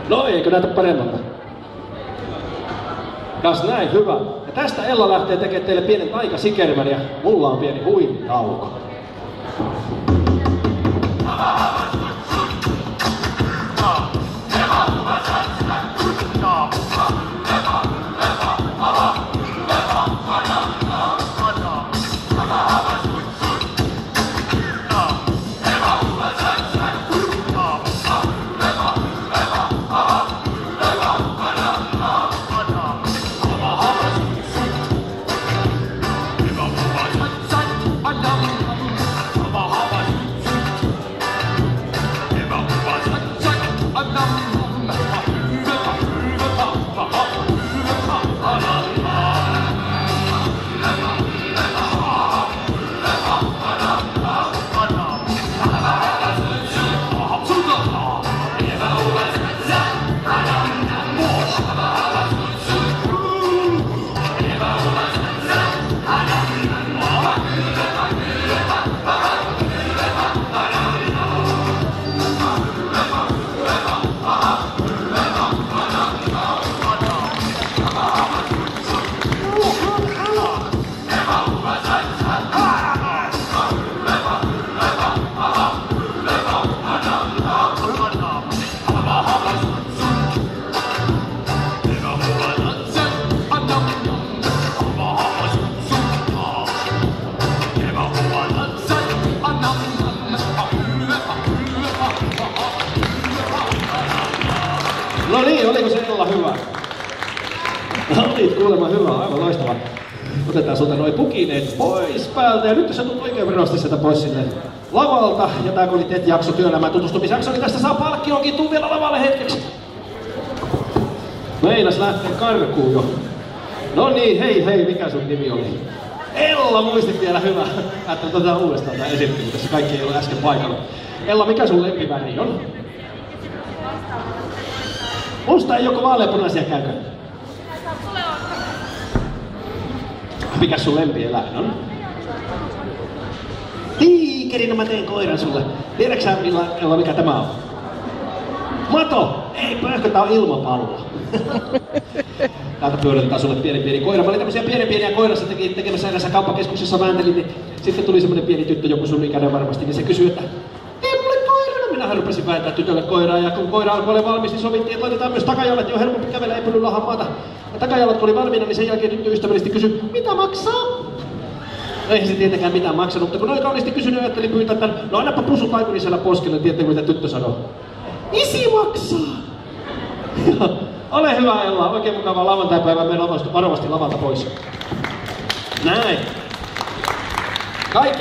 No eikö näytä paremmalta? Kas näin, hyvä. Ja tästä Ella lähtee tekemään teille pienen taikasikermän ja mulla on pieni huilitauko. No niin, oliko se Ella hyvä? Olit kuulemma hyvä, aivan loistava. Otetaan sulta noi pukineet pois päältä ja nyt sä tulet oikein verosti sieltä pois sinne lavalta. Ja tää kun oli TET-jakso, työelämään tutustumisjakso, niin tästä saa palkkionkin, tuu vielä lavalle hetkeksi. Meinas lähtee karkuun jo. No niin, hei, mikä sun nimi oli? Ella, muistit vielä, hyvä. Ajattelin otetaan uudestaan tää esittely, tässä kaikki ei ole äsken paikalla. Ella, mikä sun lempiväri on? Musta ei joko vaaleanpunaisia käykö? Mikäs sun lempieläin on? Tiikeri, no mä teen koiran sulle. Tiedätkö sä, Ella, mikä tämä on? Mato! Ei pöhkö, tää on ilmapallo. Täältä pyöritetään sulle pieni koira. Mä olin tämmösiä pieniä koirassa tekemässä erässä kauppakeskuksessa vääntelin, niin sitten tuli semmonen pieni tyttö, joku sun ikäinen varmasti, niin se kysyi, että ei mulle koira. No minähän rupesin vääntää tytölle koiraa, ja kun koira alkoi olla valmis, niin sovittiin, että laitetaan myös takajalat, jo helpompi kävellä, ei pöly lahaa maata. Ja takajalat kun oli valmiina, niin sen jälkeen tyttö ystävällisesti kysyi, mitä maksaa? No eihän se tietenkään mitään maksanut, mutta kun oli kauniisti kysynyt, ajattelin pyytää, että no annapa pusu taikuri siellä poskelle, tiedättekö mitä tyttö sanoo? Isi maksaa! Ole hyvä, Ella, oikein mukavaa lauantaipäivää, mene varovasti lavalta pois. Näin. Kaikki